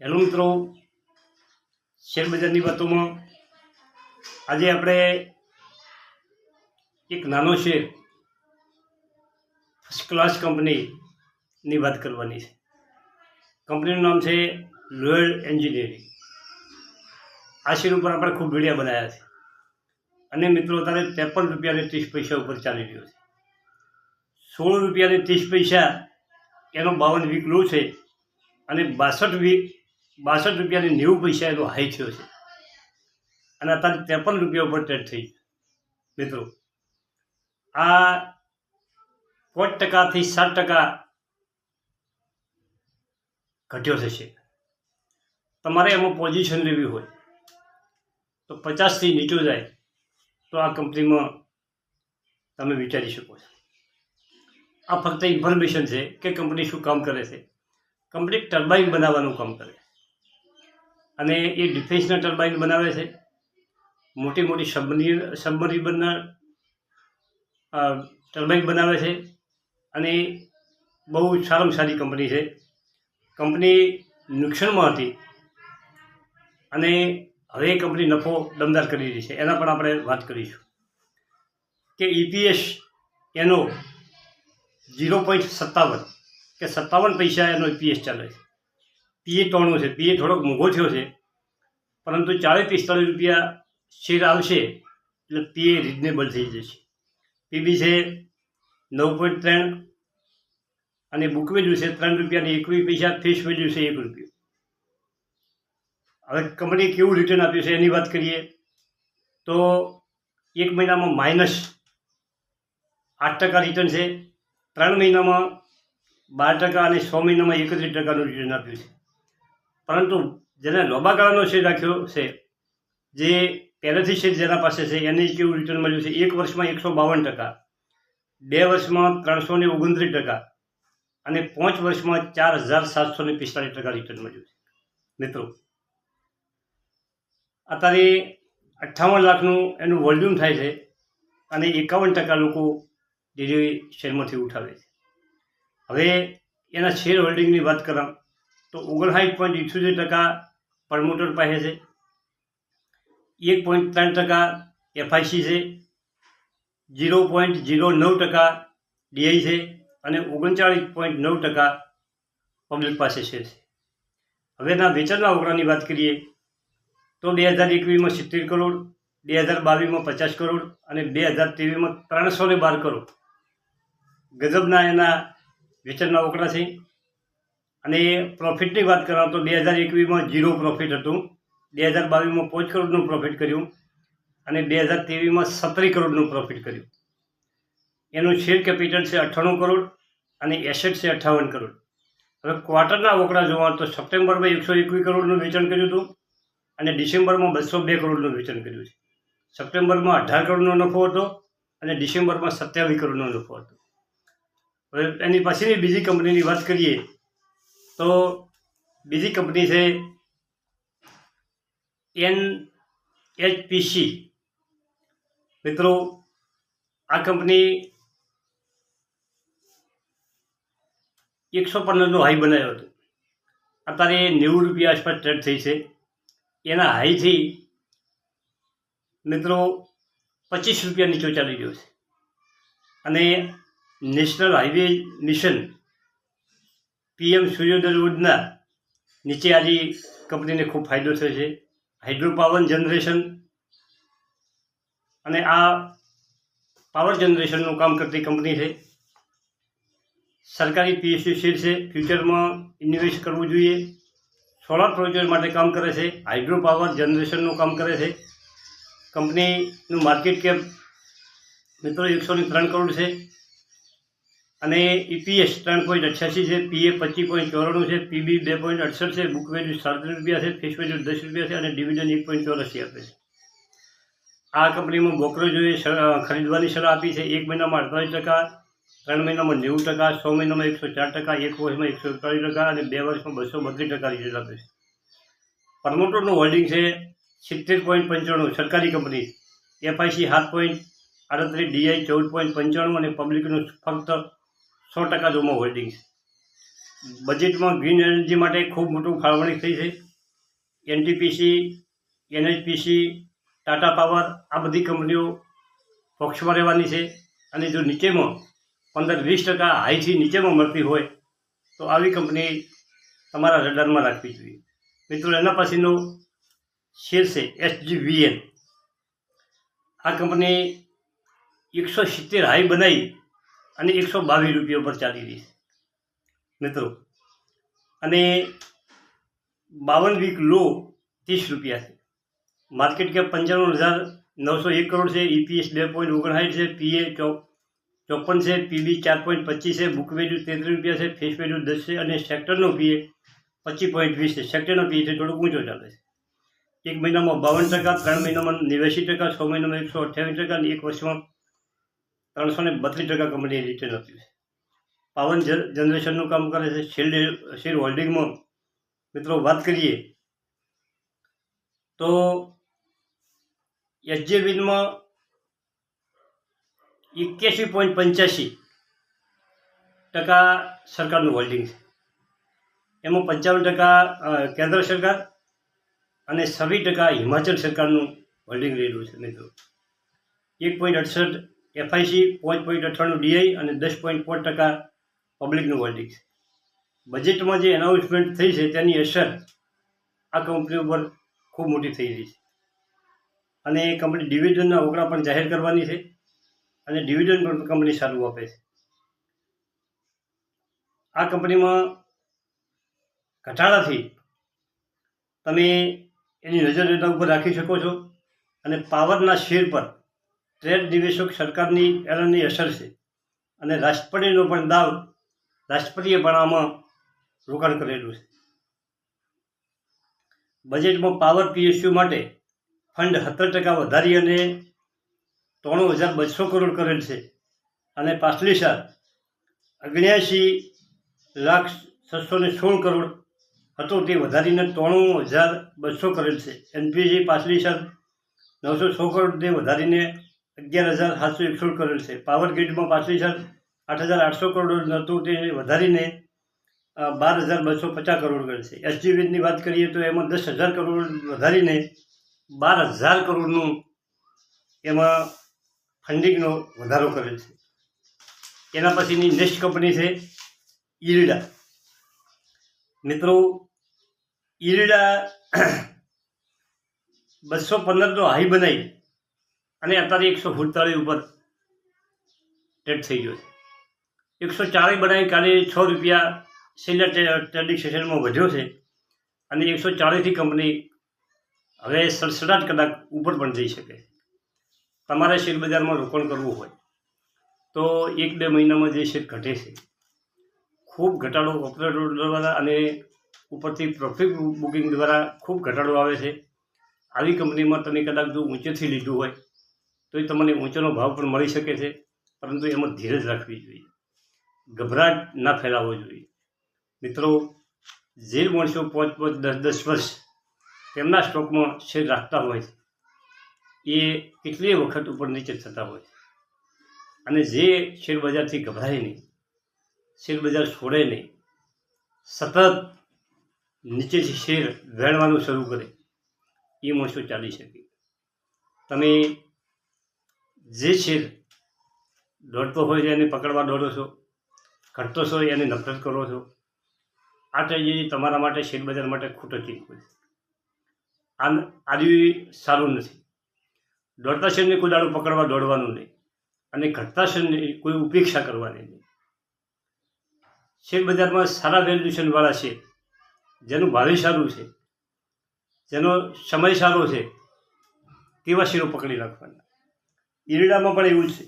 Hello મિત્રો, શેરબજારની વાતોમાં આજે આપણે એક નાનો શેર ફર્સ્ટ ક્લાસ કંપનીની વાત કરવાની છે. કંપનીનું નામ છે લોયડ એન્જિનિયરિંગ. આ શેર ઉપર આપણે ખૂબ વિડીયો બનાવ્યા છે અને મિત્રો અત્યારે 53 રૂપિયા અને 30 પૈસા ઉપર ચાલી રહ્યો છે. 16 રૂપિયા અને 30 પૈસા એનો 52 વીક લો છે અને 62 રૂપિયા અને 90 પૈસા એનો હાઈ થયો છે અને અત્યારે 53 રૂપિયા ઉપર ટ્રેડ થઈ છે. મિત્રો, આ 5% થી 7% ઘટ્યો થશે. તમારે એમાં પોઝિશન લેવી હોય તો 50 થી નીચો જાય તો આ કંપનીમાં તમે વિચારી શકો છો. આ ફક્ત ઇન્ફોર્મેશન છે કે કંપની શું કામ કરે છે. કંપની ટર્બાઇન બનાવવાનું કામ કરે અને એ ડિફેન્સના ટર્બાઇન બનાવે છે. મોટી મોટી સબમરીબનના ટર્બાઇન બનાવે છે અને બહુ સારામાં સારી કંપની છે. કંપની નુકસાનમાં હતી અને હવે કંપની નફો દમદાર કરી રહી છે. એના પણ આપણે વાત કરીશું કે EPS એનો 0.57 કે 57 પૈસા એનો EPS ચાલે છે. PE 93 છે. PE થોડોક મોંઘો થયો છે, પરંતુ 40-45 રૂપિયા શેર આવશે એટલે PE રિઝનેબલ થઈ જશે. PB છે 9.3 અને બુક વેલ્યુ છે 3 રૂપિયા અને 21 પૈસા. ફેસ વેલ્યુ છે 1 રૂપિયો. હવે કંપનીએ કેવું રિટર્ન આપ્યું છે એની વાત કરીએ તો એક મહિનામાં -8% રિટર્ન છે, 3 મહિનામાં 12% અને 6 મહિનામાં 31%નું રિટર્ન આપ્યું છે. પરંતુ જેને લાંબા ગાળાનો શેર રાખ્યો છે, જે પહેલેથી શેર જેના પાસે છે, એને કેવું રિટર્ન મળ્યું છે? 1 વર્ષમાં 152%, 2 વર્ષમાં 329% અને 5 વર્ષમાં 4745% રિટર્ન મળ્યું છે. મિત્રો, અત્યારે 58 લાખનું એનું વોલ્યુમ થાય છે અને 51% લોકો ડેલી શેરમાંથી ઉઠાવે છે. હવે એના શેર હોલ્ડિંગની વાત કરા તો 59.78% પ્રમોટર પાસે છે, 1.3% FIC છે, 0.09% DI છે અને 39.9% પબ્લિક પાસે શેર છે. હવે એના વેચાણના આંકડાની વાત કરીએ તો 2021માં 70 કરોડ, 2022માં 50 કરોડ અને 2023માં 312 કરોડ ગજબના એના વેચાણના આંકડા છે. અને પ્રોફિટની વાત કરા તો 2021માં 0 પ્રોફિટ હતું, 2022માં 5 કરોડનું પ્રોફિટ કર્યું અને 2023માં 17 કરોડનું પ્રોફિટ કર્યું. એનું શેર કેપિટલ છે 98 કરોડ અને એસેટ છે 58 કરોડ. હવે ક્વાર્ટરના આંકડા જોવા તો સપ્ટેમ્બરમાં 121 કરોડનું વેચાણ કર્યું હતું અને ડિસેમ્બરમાં 202 કરોડનું વેચાણ કર્યું છે. સપ્ટેમ્બરમાં 18 કરોડનો નફો હતો અને ડિસેમ્બરમાં 27 કરોડનો નફો હતો. હવે એની પછીની બીજી કંપનીની વાત કરીએ તો બીજી કંપની છે NHPC. મિત્રો, આ કંપની 115નો હાઈ બનાવ્યો હતો. અત્યારે 90 રૂપિયા આસપાસ ટ્રેડ થઈ છે. એના હાઈથી મિત્રો 25 રૂપિયા નીચો ચાલી રહ્યો છે અને national highway mission PM Suryoday Yojana નીચે આજે કંપનીને ખૂબ ફાયદો થયો છે. હાઇડ્રો પાવર જનરેશન અને આ પાવર જનરેશનનું કામ કરતી કંપની છે. સરકારી PSU શેર છે. ફ્યુચરમાં ઇન્વેસ્ટ કરવું જોઈએ. સોલાર પ્રોજેક્ટ માટે કામ કરે છે. હાઇડ્રો પાવર જનરેશનનું કામ કરે છે. કંપનીનું માર્કેટ કેપ મિત્રો 103 કરોડ છે અને EPS 3.88 છે, PA 25.94 છે, PB 2.68 છે, બુક વેલ્યુ 37 રૂપિયા છે, ફેસ વેલ્યુ 10 રૂપિયા છે અને ડિવિડન્ડ 1.84 આપે છે. આ કંપનીમાં બ્રોકરેજોએ ખરીદવાની સલાહ આપી છે. 1 મહિનામાં 48%, 3 મહિનામાં 90%, 6 મહિનામાં 104%, 1 વર્ષમાં 141% અને 2 વર્ષમાં 232% રિટર્ન આપે છે. પ્રમોટરનું હોલ્ડિંગ છે 70.95, સરકારી કંપની. FIC 7.38, DI 14.95 અને પબ્લિકનું ફક્ત 100% જોમાં હોલ્ડિંગ છે. બજેટમાં ગ્રીન એનર્જી માટે ખૂબ મોટું ફાળવણી થઈ છે. એનટીપીસી, એનએચપીસી, ટાટા પાવર આ બધી કંપનીઓ ફોક્સમાં રહેવાની છે. અને જો નીચેમાં 15-20% હાઈથી નીચેમાં મળતી હોય તો આવી કંપની તમારા રડારમાં રાખવી જોઈએ. મિત્રો, એના પછીનો શેર છે SGVN. આ કંપની 170 હાઈ બનાવી અને 122 રૂપિયા પર ચાલી રહી છે મિત્રો. અને 52 વીક લો 30 રૂપિયા છે. માર્કેટ કેપ 95,901 કરોડ છે. EPS 2.59 છે. PA 54 છે. PB 4.25 છે. બુક વેલ્યુ 33 રૂપિયા છે. ફેસ વેલ્યુ 10 છે. અને સેક્ટરનો PA 25.20 છે. સેક્ટરનો PA થોડોક ઊંચો ચાલે છે. 1 મહિનામાં 52%, 3 મહિનામાં 89%, 6 મહિનામાં 128% અને 1 વર્ષમાં 332% કંપનીએ રિટર્ન આપ્યું છે. પાવર જનરેશનનું કામ કરે છે. શેર હોલ્ડિંગમાં મિત્રો વાત કરીએ તો SJVનમાં 81.85% સરકારનું હોલ્ડિંગ છે. એમાં 55% કેન્દ્ર સરકાર અને 26% હિમાચલ સરકારનું હોલ્ડિંગ રહેલું છે મિત્રો. 1.68 FIC, 5.98 DI અને 10.5% પબ્લિકનું હોલ્ડિંગ છે. બજેટમાં જે એનાઉન્સમેન્ટ થઈ છે તેની અસર આ કંપની ઉપર ખૂબ મોટી થઈ રહી છે. અને કંપની ડિવિડન્ડના ઓગળા પણ જાહેર કરવાની છે અને ડિવિડન્ડ પણ કંપની સારું આપે છે. આ કંપનીમાં ઘટાડાથી તમે એની નજર એના ઉપર રાખી શકો છો. અને પાવરના શેર પર ટ્રેડ નિવેશક સરકારની એલાનની અસર છે. અને રાષ્ટ્રપતિનો પણ દાવ રાષ્ટ્રપતિએ પણ આમાં રોકાણ કરેલું છે. બજેટમાં પાવર PSU માટે ફંડ 17% વધારી અને 93,200 કરોડ કરેલ છે. અને પાછલી સાલ 79,616 કરોડ હતો તે વધારીને 93,200 કરેલ છે. NPG પાછલી સાલ 916 કરોડ તે વધારીને 11,761 કરેલ છે. પાવર ગ્રીડમાં પાછલી સાલ 8,800 કરોડ હતું તે વધારીને 12,250 કરોડ કરેલ છે. SGVની વાત કરીએ તો એમાં 10,000 કરોડ વધારીને 12,000 કરોડનું એમાં ફંડિંગનો વધારો કરેલ છે. એના પછીની નેક્સ્ટ કંપની છે ઇરડા. મિત્રો, ઇરડા 215નો હાઈ બનાવી અને અત્યારે 147 ઉપર ટ્રેડ થઈ ગયો છે. 140 બનાવી કાલે 6 રૂપિયા છેલ્લા ટ્રેડિંગ સેશનમાં વધ્યો છે. અને 140થી કંપની હવે 67 કલાક ઉપર પણ જઈ શકે. તમારે શેર બજારમાં રોકાણ કરવું હોય તો 1-2 મહિનામાં જે શેર ઘટે છે, ખૂબ ઘટાડો ઓપરેટર દ્વારા અને ઉપરથી પ્રોફિટ બુકિંગ દ્વારા ખૂબ ઘટાડો આવે છે. આવી કંપનીમાં તમે કદાચ જો ઊંચેથી લીધું હોય તો એ તમને ઊંચોનો ભાવ પણ મળી શકે છે. પરંતુ એમાં ધીરજ રાખવી જોઈએ, ગભરાટ ના ફેલાવવો જોઈએ. મિત્રો, જે માણસો 5-5, 10-10 વર્ષ તેમના સ્ટોકમાં શેર રાખતા હોય છે એ કેટલીય વખત ઉપર નીચે થતા હોય છે. અને જે શેર બજારથી ગભરાય નહીં, શેર બજાર છોડે નહીં, સતત નીચેથી શેર વેણવાનું શરૂ કરે એ માણસો ચાલી શકે. તમે જે શેર દોડતો હોય એને પકડવા દોડો છો, ઘટતો છો એને નફરત કરો છો. આ ટ્રેજેડી તમારા માટે શેર બજાર માટે ખોટો ચીજ હોય છે. આ સારું નથી. દોડતા શેરને કોઈ દાડો પકડવા દોડવાનું નહીં અને ઘટતા શેરને કોઈ ઉપેક્ષા કરવાની નહીં. શેર બજારમાં સારા વેલ્યુએશનવાળા શેર, જેનું ભાવિ સારું છે, જેનો સમય સારો છે, તેવા શેરો પકડી રાખવાના. ઇરડામાં પણ એવું જ છે.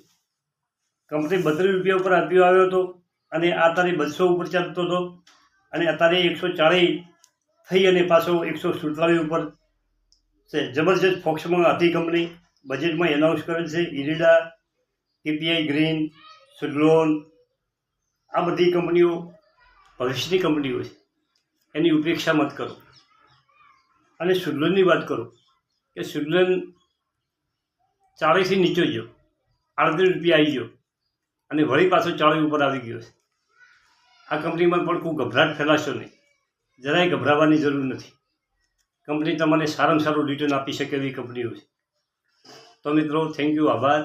કંપની 32 રૂપિયા ઉપર IPO આવ્યો હતો અને આ તારીખ 200 ઉપર ચાલતો હતો અને અત્યારે 140 થઈ અને પાછો 147 ઉપર છે. જબરજસ્ત ફોક્સમાં હતી કંપની. બજેટમાં એનાઉન્સ કરેલ છે. ઇરડા, KPI ગ્રીન, સુઝલોન આ બધી કંપનીઓ ભવિષ્યની કંપનીઓ છે. એની ઉપેક્ષા મત કરો. અને સુઝલોનની વાત કરો કે સુઝલોન 40થી નીચે ગયો, 38 રૂપિયા આવી ગયો અને વળી પાછો 40 ઉપર આવી ગયો છે. આ કંપનીમાં પણ કોઈ ગભરાટ ફેલાશો નહીં, જરાય ગભરાવાની જરૂર નથી. કંપની તમને સારામાં સારું રિટર્ન આપી શકે એવી કંપનીઓ છે. તો મિત્રો, થેન્ક યુ, આભાર.